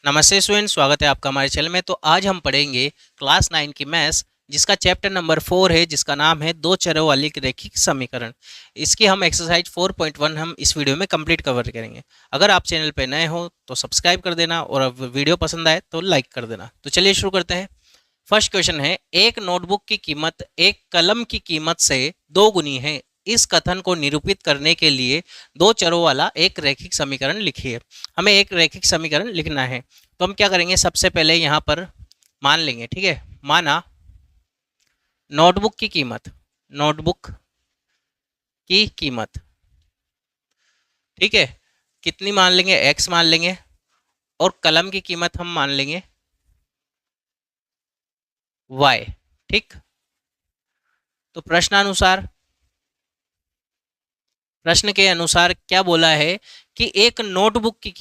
नमस्ते स्टूडेंट, स्वागत है आपका हमारे चैनल में। तो आज हम पढ़ेंगे क्लास 9 की मैथ्स, जिसका चैप्टर नंबर 4 है, जिसका नाम है दो चरों वाली रैखिक समीकरण। इसकी हम एक्सरसाइज 4.1 हम इस वीडियो में कंप्लीट कवर करेंगे। अगर आप चैनल पर नए हो तो सब्सक्राइब कर देना और अब वीडियो पसंद आए तो लाइक कर देना। तो चलिए शुरू करते हैं। फर्स्ट क्वेश्चन है, एक नोटबुक की कीमत एक कलम की कीमत से 2 गुनी है। इस कथन को निरूपित करने के लिए दो चरों वाला एक रैखिक समीकरण लिखिए। हमें एक रैखिक समीकरण लिखना है, तो हम क्या करेंगे, सबसे पहले यहाँ पर मान लेंगे। ठीक है, माना नोटबुक की कीमत, ठीक है, कितनी मान लेंगे, x मान लेंगे, और कलम की कीमत हम मान लेंगे y। ठीक, तो प्रश्न के अनुसार क्या बोला है कि एक नोटबुक की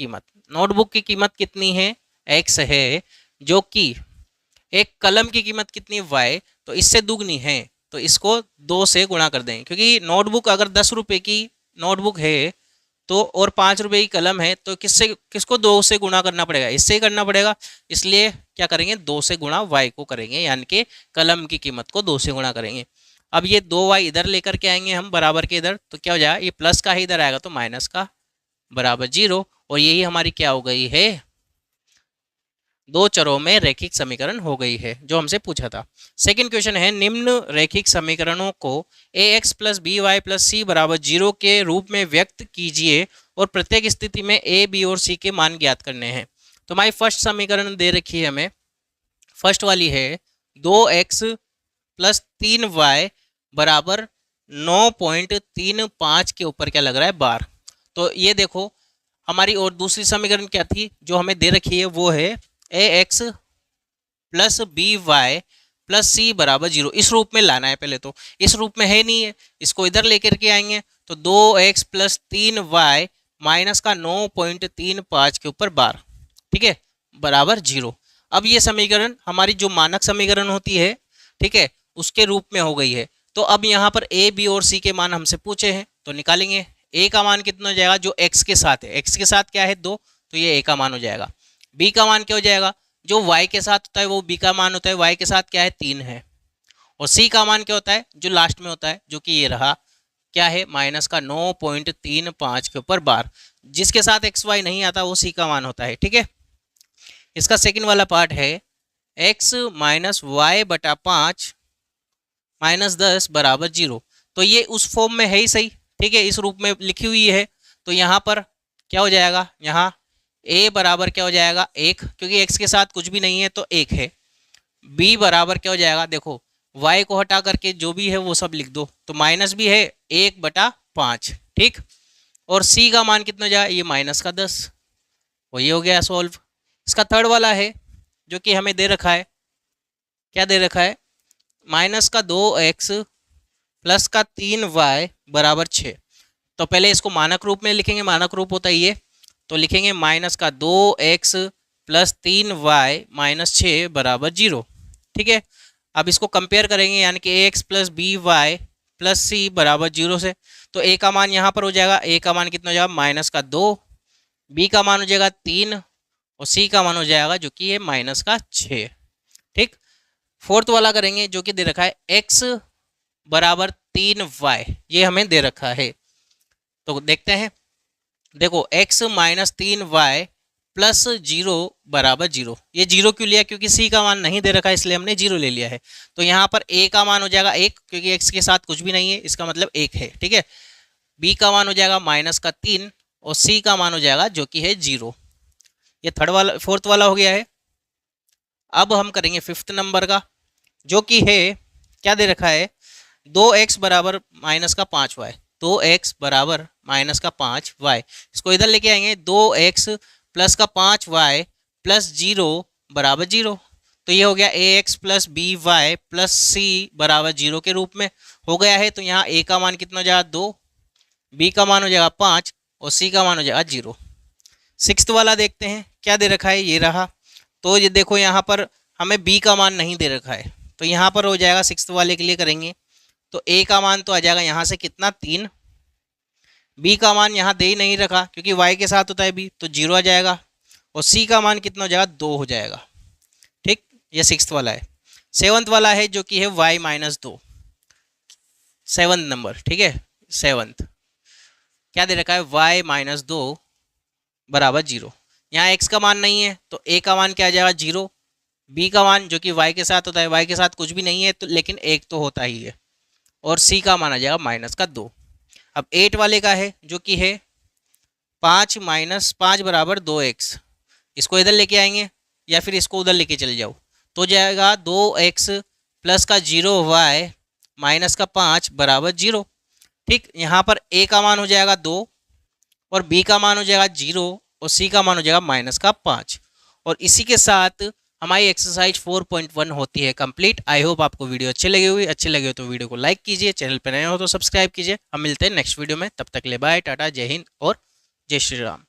कीमत कितनी है, x है, जो कि एक कलम की कीमत कितनी है, y, तो इससे दुगनी है। तो इसको 2 से गुणा कर देंगे, क्योंकि नोटबुक अगर 10 रुपये की नोटबुक है तो और 5 रुपये की कलम है, तो किसको 2 से गुणा करना पड़ेगा, इससे ही करना पड़ेगा। इसलिए क्या करेंगे, 2 से गुणा y को करेंगे, यानी कि कलम की कीमत को 2 से गुणा करेंगे। अब ये 2y इधर लेकर के आएंगे हम बराबर के इधर, तो क्या हो जाएगा, ये प्लस का ही इधर आएगा तो माइनस का बराबर 0। और यही हमारी क्या हो गई है, दो चरों में रैखिक समीकरण हो गई है, जो हमसे पूछा था। सेकंड क्वेश्चन है, निम्न रैखिक समीकरणों को ax plus B Y plus C बराबर 0 के रूप में व्यक्त कीजिए और प्रत्येक स्थिति में a, b और c के मान ज्ञात करने हैं। तो हमारी फर्स्ट समीकरण दे रखी है हमें, फर्स्ट वाली है 2x प्लस 3y बराबर 9.35 के ऊपर क्या लग रहा है, बार। तो ये देखो हमारी, और दूसरी समीकरण क्या थी जो हमें दे रखी है, वो है ax plus B Y plus C बराबर 0। इस रूप में लाना है, पहले तो इस रूप में है नहीं है, इसको इधर लेकर के आएंगे। तो 2x प्लस 3y माइनस का 9.35 के ऊपर बार, ठीक है, बराबर 0। अब ये समीकरण हमारी जो मानक समीकरण होती है, ठीक है, उसके रूप में हो गई है। तो अब यहाँ पर a, b और c के मान हमसे पूछे हैं, तो निकालेंगे। a का मान कितना हो जाएगा, जो x के साथ है, x के साथ क्या है 2, तो ये a का मान हो जाएगा। b का मान क्या हो जाएगा, जो y के साथ होता है वो b का मान होता है, y के साथ क्या है 3 है। और c का मान क्या होता है, जो लास्ट में होता है, जो कि ये रहा, क्या है, माइनस का 9.35 के ऊपर बार। जिसके साथ एक्स वाई नहीं आता वो c का मान होता है। ठीक है, इसका सेकंड वाला पार्ट है x माइनस वाई बटा 5 माइनस 10 बराबर 0। तो ये उस फॉर्म में है ही सही, ठीक है, इस रूप में लिखी हुई है। तो यहाँ पर क्या हो जाएगा, यहाँ a बराबर क्या हो जाएगा 1, क्योंकि x के साथ कुछ भी नहीं है तो 1 है। b बराबर क्या हो जाएगा, देखो y को हटा करके जो भी है वो सब लिख दो, तो माइनस भी है 1/5। ठीक, और c का मान कितना जाए, ये माइनस का 10। वही हो गया सॉल्व। इसका थर्ड वाला है जो कि हमें दे रखा है, क्या दे रखा है, माइनस का 2x प्लस का 3y बराबर 6। तो पहले इसको मानक रूप में लिखेंगे, मानक रूप होता है ये, तो लिखेंगे माइनस का 2x प्लस 3y माइनस 6 बराबर 0। ठीक है, अब इसको कंपेयर करेंगे, यानी कि ax plus B Y plus c बराबर 0 से। तो a का मान यहाँ पर हो जाएगा, a का मान कितना हो जाएगा, माइनस का 2, b का मान हो जाएगा 3 और c का मान हो जाएगा जो कि है माइनस का 6। ठीक, फोर्थ वाला करेंगे जो कि दे रखा है x बराबर 3y, ये हमें दे रखा है। तो देखते हैं, देखो x माइनस 3y प्लस 0 बराबर 0। ये 0 क्यों लिया, क्योंकि c का मान नहीं दे रखा है, इसलिए हमने 0 ले लिया है। तो यहाँ पर a का मान हो जाएगा 1, क्योंकि x के साथ कुछ भी नहीं है, इसका मतलब 1 है। ठीक है, b का मान हो जाएगा माइनस का 3 और c का मान हो जाएगा जो कि है 0। ये फोर्थ वाला हो गया है। अब हम करेंगे फिफ्थ नंबर का, जो कि है, क्या दे रखा है, 2x बराबर माइनस का 5y, 2x बराबर माइनस का 5y। इसको इधर लेके आएंगे, 2x प्लस का 5y प्लस 0 बराबर 0। तो ये हो गया ax plus B Y plus C बराबर 0 के रूप में हो गया है। तो यहाँ a का मान कितना हो जाएगा 2, b का मान हो जाएगा 5 और c का मान हो जाएगा 0। सिक्स्थ वाला देखते हैं, क्या दे रखा है, ये रहा। तो ये देखो यहाँ पर हमें b का मान नहीं दे रखा है, तो यहाँ पर हो जाएगा, सिक्स्थ वाले के लिए करेंगे तो a का मान तो आ जाएगा यहाँ से कितना 3, b का मान यहाँ दे ही नहीं रखा क्योंकि y के साथ होता है b, तो 0 आ जाएगा। और सी का मान कितना हो जाएगा, 2 हो जाएगा। ठीक, ये सिक्स्थ वाला है। सेवंथ वाला है जो कि है y माइनस 2, सेवंथ नंबर। ठीक है, सेवंथ क्या दे रखा है, y माइनस 2 बराबर 0। यहाँ x का मान नहीं है तो a का मान क्या आ जाएगा, 0। b का मान जो कि y के साथ होता है, y के साथ कुछ भी नहीं है तो लेकिन एक तो होता ही है, और c का मान आ जाएगा माइनस का 2। अब 8 वाले का है जो कि है 5 माइनस 5 बराबर 2x। इसको इधर लेके आएंगे या फिर इसको उधर लेके चले जाओ तो जाएगा 2x प्लस का 0y माइनस का 5 बराबर 0। ठीक, यहाँ पर a का मान हो जाएगा 2 और b का मान हो जाएगा 0 और c का मान हो जाएगा माइनस का 5। और इसी के साथ हमारी एक्सरसाइज 4.1 होती है कंप्लीट। आई होप आपको वीडियो अच्छे लगे हो तो वीडियो को लाइक कीजिए, चैनल पर नए हो तो सब्सक्राइब कीजिए। हम मिलते हैं नेक्स्ट वीडियो में, तब तक ले बाय, टाटा, जय हिंद और जय श्री राम।